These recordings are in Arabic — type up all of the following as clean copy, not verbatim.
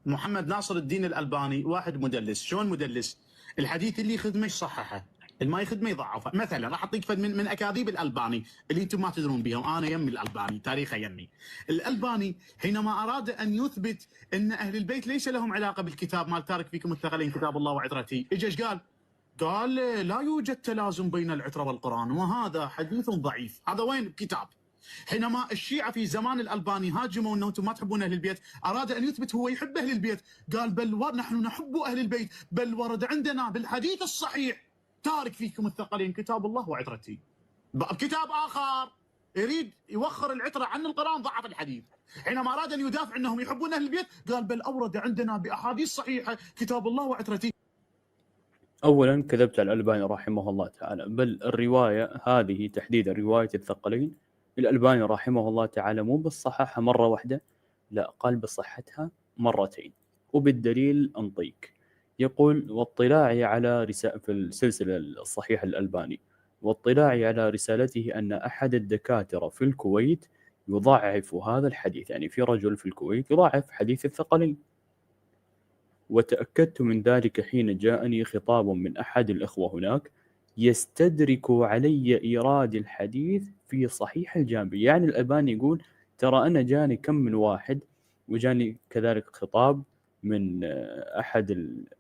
محمد ناصر الدين الألباني واحد مدلس. شلون مدلس؟ الحديث اللي يخدمه يصححه، اللي ما يخدمه يضعفه. مثلا راح اعطيك فد من اكاذيب الألباني اللي انتم ما تدرون بها، وانا يمي الألباني، تاريخه يمي. الألباني حينما اراد ان يثبت ان اهل البيت ليس لهم علاقه بالكتاب مال تارك فيكم الثقلين كتاب الله وعترتي، اجى ايش قال؟ قال لا يوجد تلازم بين العترة والقرآن، وهذا حديث ضعيف. هذا وين بكتاب؟ حينما الشيعة في زمان الألباني هاجموا أنه أنتم ما تحبون أهل البيت، أراد أن يثبت هو يحب أهل البيت، قال بل نحن نحب أهل البيت، بل ورد عندنا بالحديث الصحيح تارك فيكم الثقلين كتاب الله وعترتي. بكتاب آخر يريد يوخر العترة عن القرآن، ضعف الحديث. حينما أراد أن يدافع أنهم يحبون أهل البيت، قال بل أورد عندنا بأحاديث صحيحة كتاب الله وعترتي. أولا كذبت على الألباني رحمه الله تعالى، بل الرواية هذه تحديدا رواية الثقلين الألباني رحمه الله تعالى مو بالصححها مرة واحدة، لا، قال بصحتها مرتين، وبالدليل أنطيك. يقول واطلاعي على في السلسلة الصحيحة الألباني، واطلاعي على رسالته أن أحد الدكاترة في الكويت يضعف هذا الحديث، يعني في رجل في الكويت يضعف حديث الثقلين، وتأكدت من ذلك حين جاءني خطاب من أحد الإخوة هناك يستدرك علي إيراد الحديث في صحيح الجامع. يعني الألباني يقول ترى أنا جاني كم من واحد، وجاني كذلك خطاب من أحد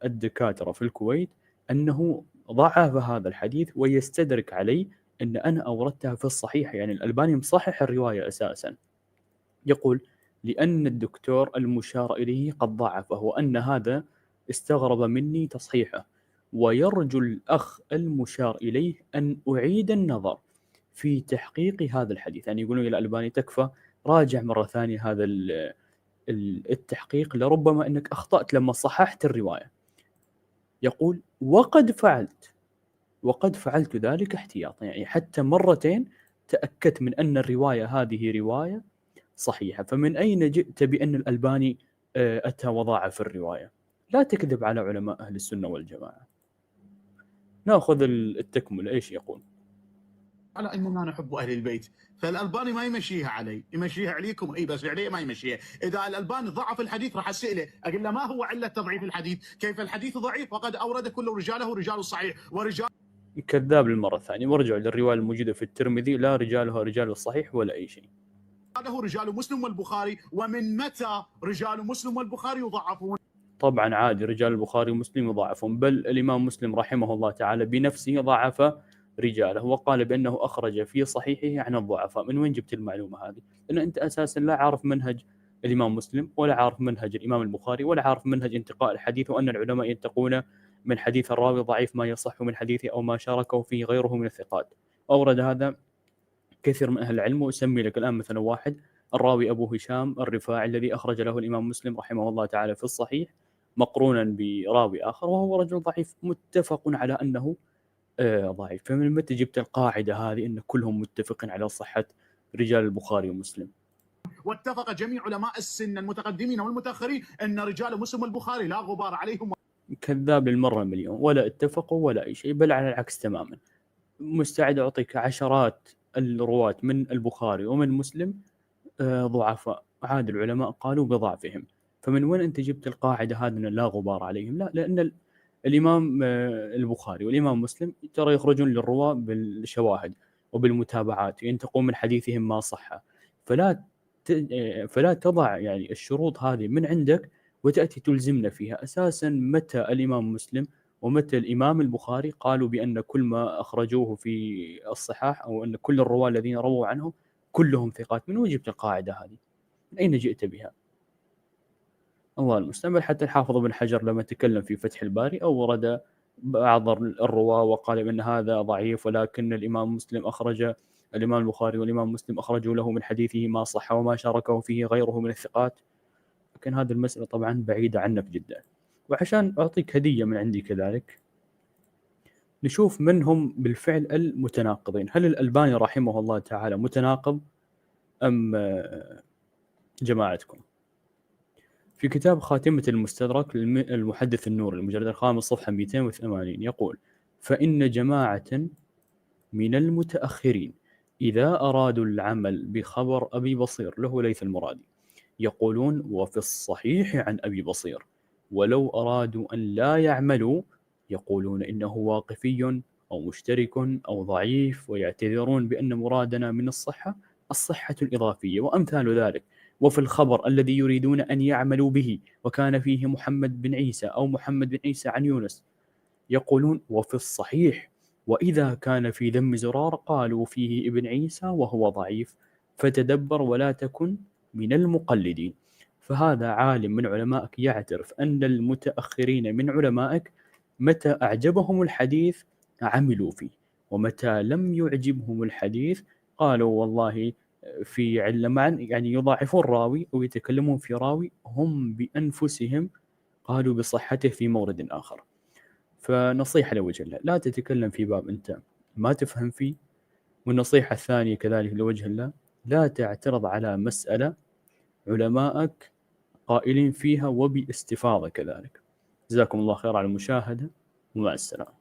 الدكاترة في الكويت أنه ضعف هذا الحديث ويستدرك علي أن أنا أوردتها في الصحيح. يعني الألباني مصحح الرواية أساسا. يقول لأن الدكتور المشار إليه قد ضعفه، وأن هذا استغرب مني تصحيحه، ويرجو الأخ المشار إليه أن أعيد النظر في تحقيق هذا الحديث. يعني يقولون إلى الألباني تكفى راجع مرة ثانية هذا التحقيق، لربما أنك أخطأت لما صححت الرواية. يقول وقد فعلت ذلك احتياطا، يعني حتى مرتين تأكدت من أن الرواية هذه رواية صحيحة. فمن أين جئت بأن الألباني أتى وضاعف الرواية؟ لا تكذب على علماء أهل السنة والجماعة. نأخذ التكملة، إيش يقول؟ على اننا نحب اهل البيت، فالالباني ما يمشيها علي، يمشيها عليكم، اي بس عليه ما يمشيها. اذا الالباني ضعف الحديث راح اساله اقول له ما هو عله تضعيف الحديث؟ كيف الحديث ضعيف وقد اورد كل رجاله رجال الصحيح ورجال كذاب للمرة الثانية، ورجعوا للرواية الموجودة في الترمذي لا رجالها رجال الصحيح ولا أي شيء. له رجال مسلم والبخاري، ومن متى رجال مسلم والبخاري يضعفون؟ طبعا عادي رجال البخاري ومسلم يضعفون، بل الإمام مسلم رحمه الله تعالى بنفسه ضعف رجاله، وقال بأنه أخرج في صحيحه عن الضعفاء. من وين جبت المعلومة هذه؟ لأن أنت أساسا لا عارف منهج الإمام مسلم، ولا عارف منهج الإمام البخاري، ولا عارف منهج انتقاء الحديث، وأن العلماء ينتقون من حديث الراوي ضعيف ما يصح من حديثه أو ما شاركه فيه غيره من الثقات. أورد هذا كثير من أهل العلم، وأسمي لك الآن مثلا واحد، الراوي أبو هشام الرفاعي الذي أخرج له الإمام مسلم رحمه الله تعالى في الصحيح مقرونا براوي آخر وهو رجل ضعيف، متفق على أنه ضعيف. فمن متى جبت القاعدة هذه أن كلهم متفقين على صحة رجال البخاري ومسلم؟ واتفق جميع علماء السن المتقدمين والمتاخرين ان رجال مسلم والبخاري لا غبار عليهم. كذاب للمرة مليون، ولا اتفقوا ولا أي شيء، بل على العكس تماما. مستعد أعطيك عشرات الرواة من البخاري ومن مسلم ضعفاء، عاد العلماء قالوا بضعفهم. فمن وين أنت جبت القاعدة هذه أن لا غبار عليهم؟ لا، لأن الإمام البخاري والإمام مسلم ترى يخرجون للرواة بالشواهد وبالمتابعات، ينتقون من حديثهم ما صح. فلا فلا تضع يعني الشروط هذه من عندك وتأتي تلزمنا فيها. أساسا متى الإمام مسلم ومتى الإمام البخاري قالوا بأن كل ما أخرجوه في الصحاح أو أن كل الرواة الذين رووا عنه كلهم ثقات؟ من وين جبت القاعدة هذه؟ من أين جئت بها؟ الله المستعان. حتى الحافظ ابن حجر لما تكلم في فتح الباري أورد بعض الرواة وقال بأن هذا ضعيف، ولكن الإمام البخاري والإمام مسلم أخرجوا له من حديثه ما صح وما شاركه فيه غيره من الثقات. لكن هذه المسألة طبعا بعيدة عنك جدا. وعشان أعطيك هدية من عندي كذلك، نشوف من هم بالفعل المتناقضين. هل الألباني رحمه الله تعالى متناقض أم جماعتكم؟ في كتاب خاتمة المستدرك المحدث النور المجلد الخامس صفحة 280 يقول: فإن جماعة من المتأخرين إذا أرادوا العمل بخبر أبي بصير له ليث المرادي يقولون وفي الصحيح عن أبي بصير، ولو أرادوا أن لا يعملوا يقولون إنه واقفي أو مشترك أو ضعيف، ويعتذرون بأن مرادنا من الصحة الإضافية وأمثال ذلك. وفي الخبر الذي يريدون أن يعملوا به وكان فيه محمد بن عيسى أو محمد بن عيسى عن يونس يقولون وفي الصحيح، وإذا كان في ذم زرار قالوا فيه ابن عيسى وهو ضعيف، فتدبر ولا تكن من المقلدين. فهذا عالم من علمائك يعترف أن المتأخرين من علمائك متى أعجبهم الحديث عملوا فيه، ومتى لم يعجبهم الحديث قالوا والله في علم، يعني يضاعفون راوي أو يتكلمون في راوي هم بأنفسهم قالوا بصحته في مورد آخر. فنصيحة لوجه الله لا تتكلم في باب أنت ما تفهم فيه. والنصيحة الثانية كذلك لوجه الله لا تعترض على مسألة علمائك قائلين فيها وباستفاضة كذلك. جزاكم الله خير على المشاهدة ومع السلامة.